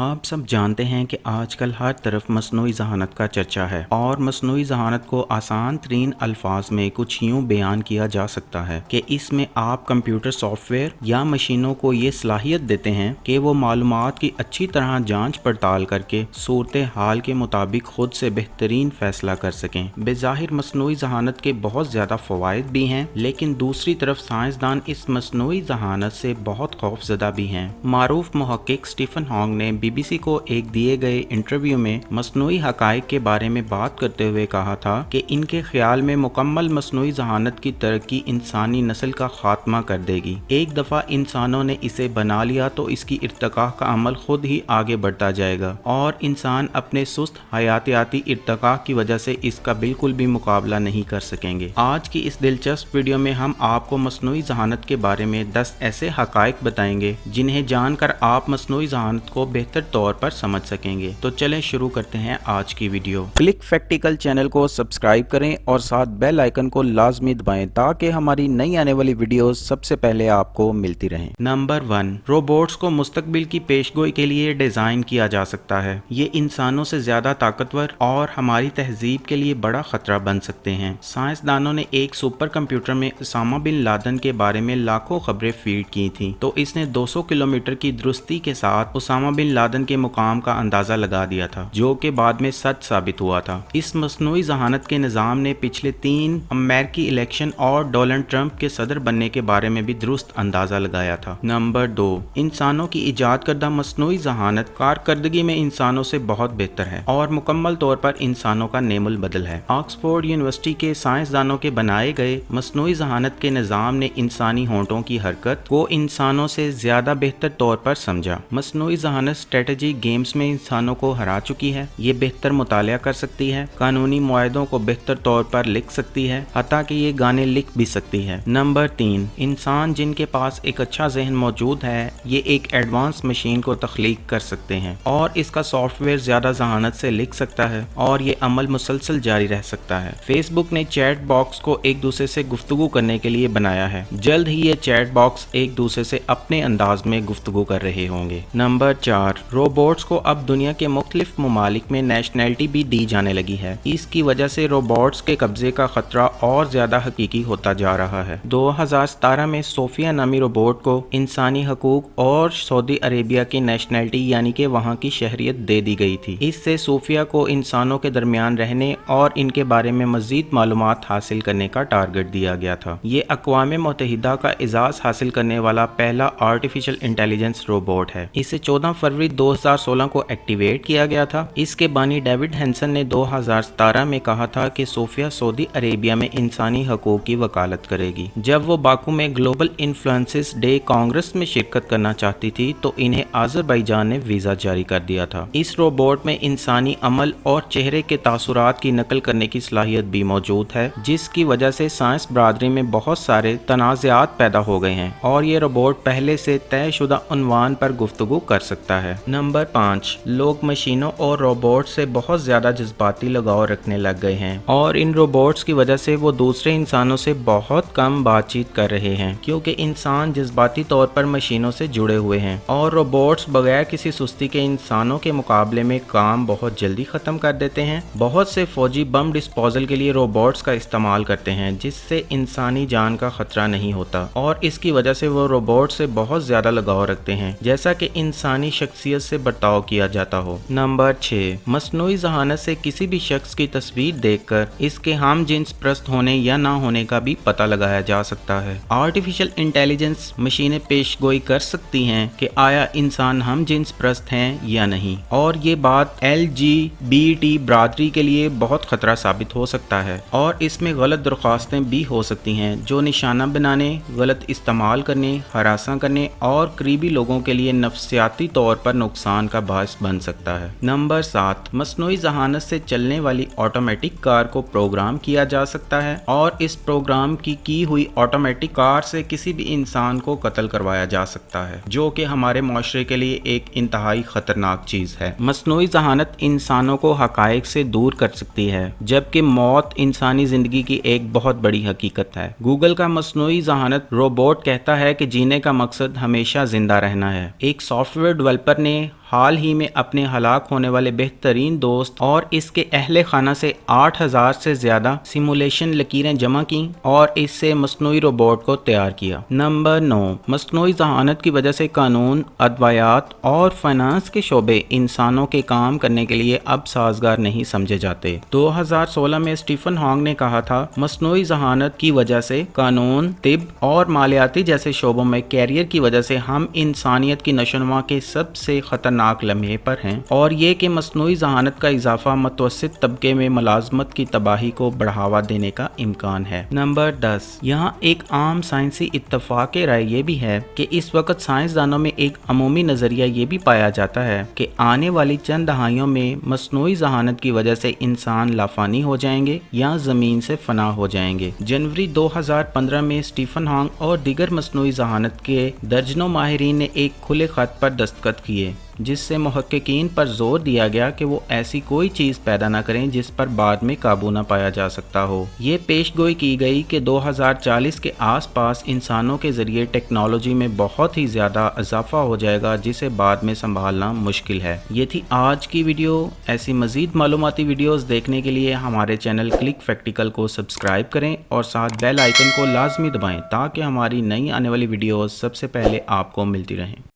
آپ سب جانتے ہیں کہ آج کل ہر طرف مصنوعی ذہانت کا چرچا ہے اور مصنوعی ذہانت کو آسان ترین الفاظ میں کچھ یوں بیان کیا جا سکتا ہے کہ اس میں آپ کمپیوٹر سافٹ ویئر یا مشینوں کو یہ صلاحیت دیتے ہیں کہ وہ معلومات کی اچھی طرح جانچ پڑتال کر کے صورتحال کے مطابق خود سے بہترین فیصلہ کر سکیں۔ بظاہر مصنوعی ذہانت کے بہت زیادہ فوائد بھی ہیں، لیکن دوسری طرف سائنسدان اس مصنوعی ذہانت سے بہت خوف زدہ بھی ہیں۔ معروف محقق اسٹیفن ہانگ نے بی بی سی کو ایک دیے گئے انٹرویو میں مصنوعی حقائق کے بارے میں بات کرتے ہوئے کہا تھا کہ ان کے خیال میں مکمل مصنوعی ذہانت کی ترقی انسانی نسل کا خاتمہ کر دے گی۔ ایک دفعہ انسانوں نے اسے بنا لیا تو اس کی ارتقاء کا عمل خود ہی آگے بڑھتا جائے گا اور انسان اپنے سست حیاتیاتی ارتقاء کی وجہ سے اس کا بالکل بھی مقابلہ نہیں کر سکیں گے۔ آج کی اس دلچسپ ویڈیو میں ہم آپ کو مصنوعی ذہانت کے بارے میں 10 ایسے حقائق بتائیں گے جنہیں جان کر آپ مصنوعی ذہانت کو بہتر طور پر سمجھ سکیں گے۔ تو چلیں شروع کرتے ہیں آج کی ویڈیو۔ کلک فیکٹیکل چینل کو سبسکرائب کریں اور ساتھ بیل آئیکن کو لازمی دبائیں تاکہ ہماری نئی آنے والی ویڈیوز سب سے پہلے آپ کو ملتی رہیں۔ نمبر 1، روبوٹس کو مستقبل کی پیشگوئی کے لیے ڈیزائن کیا جا سکتا ہے۔ یہ انسانوں سے زیادہ طاقتور اور ہماری تہذیب کے لیے بڑا خطرہ بن سکتے ہیں۔ سائنسدانوں نے ایک سپر کمپیوٹر میں اسامہ بن لادن کے بارے میں لاکھوں خبریں فیڈ کی تھیں تو اس نے 200 کلومیٹر کی درستی کے ساتھ اسامہ بن لادن کے مقام کا اندازہ لگا دیا تھا، جو کہ بعد میں سچ ثابت ہوا تھا۔ اس مصنوعی ذہانت کے نظام نے پچھلے 3 امریکی الیکشن اور ڈونلڈ ٹرمپ کے صدر بننے کے بارے میں بھی درست اندازہ لگایا تھا۔ نمبر 2، انسانوں کی ایجاد کردہ مصنوعی ذہانت کارکردگی میں انسانوں سے بہت بہتر ہے اور مکمل طور پر انسانوں کا نیم البدل ہے۔ آکسفورڈ یونیورسٹی کے سائنسدانوں کے بنائے گئے مصنوعی ذہانت کے نظام نے انسانی ہونٹوں کی حرکت کو انسانوں سے زیادہ بہتر طور پر سمجھا۔ مصنوعی ذہانت اسٹریٹجی گیمز میں انسانوں کو ہرا چکی ہے۔ یہ بہتر مطالعہ کر سکتی ہے، قانونی معاہدوں کو بہتر طور پر لکھ سکتی ہے، حتیٰ کہ یہ گانے لکھ بھی سکتی ہے۔ نمبر 3، انسان جن کے پاس ایک اچھا ذہن موجود ہے یہ ایک ایڈوانس مشین کو تخلیق کر سکتے ہیں اور اس کا سافٹ ویئر زیادہ ذہانت سے لکھ سکتا ہے اور یہ عمل مسلسل جاری رہ سکتا ہے۔ فیس بک نے چیٹ باکس کو ایک دوسرے سے گفتگو کرنے کے لیے بنایا ہے۔ جلد ہی یہ چیٹ باکس ایک دوسرے سے اپنے انداز میں گفتگو کر رہے ہوں گے۔ نمبر 4، روبوٹس کو اب دنیا کے مختلف ممالک میں نیشنلٹی بھی دی جانے لگی ہے۔ اس کی وجہ سے روبوٹس کے قبضے کا خطرہ اور زیادہ حقیقی ہوتا جا رہا ہے۔ 2017 میں صوفیہ نامی روبوٹ کو انسانی حقوق اور سعودی عربیہ کی نیشنلٹی یعنی کہ وہاں کی شہریت دے دی گئی تھی۔ اس سے صوفیہ کو انسانوں کے درمیان رہنے اور ان کے بارے میں مزید معلومات حاصل کرنے کا ٹارگٹ دیا گیا تھا۔ یہ اقوام متحدہ کا اعزاز حاصل کرنے والا پہلا آرٹیفیشل انٹیلیجنس روبوٹ ہے۔ اسے 14 فروری 2016 کو ایکٹیویٹ کیا گیا تھا۔ اس کے بانی ڈیوڈ ہینسن نے 2017 میں کہا تھا کہ صوفیہ سعودی عربیہ میں انسانی حقوق کی وکالت کرے گی۔ جب وہ باکو میں گلوبل انفلوئنسز ڈے کانگریس میں شرکت کرنا چاہتی تھی تو انہیں آذربائیجان نے ویزا جاری کر دیا تھا۔ اس روبوٹ میں انسانی عمل اور چہرے کے تاثرات کی نقل کرنے کی صلاحیت بھی موجود ہے، جس کی وجہ سے سائنس برادری میں بہت سارے تنازعات پیدا ہو گئے ہیں اور یہ روبوٹ پہلے سے طے شدہ عنوان پر گفتگو کر سکتا ہے۔ نمبر 5، لوگ مشینوں اور روبوٹ سے بہت زیادہ جذباتی لگاؤ رکھنے لگ گئے ہیں اور ان روبوٹس کی وجہ سے وہ دوسرے انسانوں سے بہت کم بات چیت کر رہے ہیں، کیونکہ انسان جذباتی طور پر مشینوں سے جڑے ہوئے ہیں اور روبوٹس بغیر کسی سستی کے انسانوں کے مقابلے میں کام بہت جلدی ختم کر دیتے ہیں۔ بہت سے فوجی بم ڈسپوزل کے لیے روبوٹس کا استعمال کرتے ہیں جس سے انسانی جان کا خطرہ نہیں ہوتا اور اس کی وجہ سے وہ روبوٹ سے بہت زیادہ لگاؤ رکھتے ہیں جیسا کہ انسانی شخصیت سے برتاؤ کیا جاتا ہو۔ نمبر 6، مصنوعی ذہانت سے کسی بھی شخص کی تصویر دیکھ کر اس کے ہم جنس پرست ہونے یا نہ ہونے کا بھی پتہ لگایا جا سکتا ہے۔ آرٹیفیشل انٹیلیجنس مشینیں پیش گوئی کر سکتی ہیں کہ آیا انسان ہم جنس پرست ہیں یا نہیں، اور یہ بات LGBT برادری کے لیے بہت خطرہ ثابت ہو سکتا ہے اور اس میں غلط درخواستیں بھی ہو سکتی ہیں جو نشانہ بنانے، غلط استعمال کرنے، ہراساں کرنے اور قریبی لوگوں کے لیے نفسیاتی طور پر نقصان کا باعث بن سکتا ہے۔ نمبر 7، مصنوعی ذہانت سے چلنے والی آٹومیٹک کار کو پروگرام کیا جا سکتا ہے اور اس پروگرام کی ہوئی آٹومیٹک کار سے کسی بھی انسان کو قتل کروایا جا سکتا ہے، جو کہ ہمارے معاشرے کے لیے ایک انتہائی خطرناک چیز ہے۔ مصنوعی ذہانت انسانوں کو حقائق سے دور کر سکتی ہے، جبکہ موت انسانی زندگی کی ایک بہت بڑی حقیقت ہے۔ گوگل کا مصنوعی ذہانت روبوٹ کہتا ہے کہ جینے کا مقصد ہمیشہ زندہ رہنا ہے۔ ایک سافٹ ویئر ڈیولپر نے حال ہی میں اپنے ہلاک ہونے والے بہترین دوست اور اس کے اہل خانہ سے 8000 سے زیادہ سیمولیشن لکیریں جمع کی اور اس سے مصنوعی روبوٹ کو تیار کیا۔ نمبر 9، مصنوعی ذہانت کی وجہ سے قانون، ادویات اور فائنانس کے شعبے انسانوں کے کام کرنے کے لیے اب سازگار نہیں سمجھے جاتے۔ 2016 میں اسٹیفن ہانگ نے کہا تھا، مصنوعی ذہانت کی وجہ سے قانون، طب اور مالیاتی جیسے شعبوں میں کیریئر کی وجہ سے ہم انسانیت کی نشوونما کے سب سے خطرناک لمحے پر ہیں، اور یہ کہ مصنوعی ذہانت کا اضافہ متوسط طبقے میں ملازمت کی تباہی کو بڑھاوا دینے کا امکان ہے۔ نمبر 10، یہاں ایک عام سائنسی اتفاق رائے یہ بھی ہے کہ اس وقت سائنسدانوں میں ایک عمومی نظریہ یہ بھی پایا جاتا ہے کہ آنے والی چند دہائیوں میں مصنوعی ذہانت کی وجہ سے انسان لافانی ہو جائیں گے یا زمین سے فنا ہو جائیں گے۔ جنوری 2015 میں اسٹیفن ہانگ اور دیگر مصنوعی ذہانت کے درجنوں ماہرین نے ایک کھلے خط پر دستخط کیے جس سے محققین پر زور دیا گیا کہ وہ ایسی کوئی چیز پیدا نہ کریں جس پر بعد میں قابو نہ پایا جا سکتا ہو۔ یہ پیش گوئی کی گئی کہ 2040 کے آس پاس انسانوں کے ذریعے ٹیکنالوجی میں بہت ہی زیادہ اضافہ ہو جائے گا جسے بعد میں سنبھالنا مشکل ہے۔ یہ تھی آج کی ویڈیو۔ ایسی مزید معلوماتی ویڈیوز دیکھنے کے لیے ہمارے چینل کلک فیکٹیکل کو سبسکرائب کریں اور ساتھ بیل آئیکن کو لازمی دبائیں تاکہ ہماری نئی آنے والی ویڈیوز سب سے پہلے آپ کو ملتی رہیں۔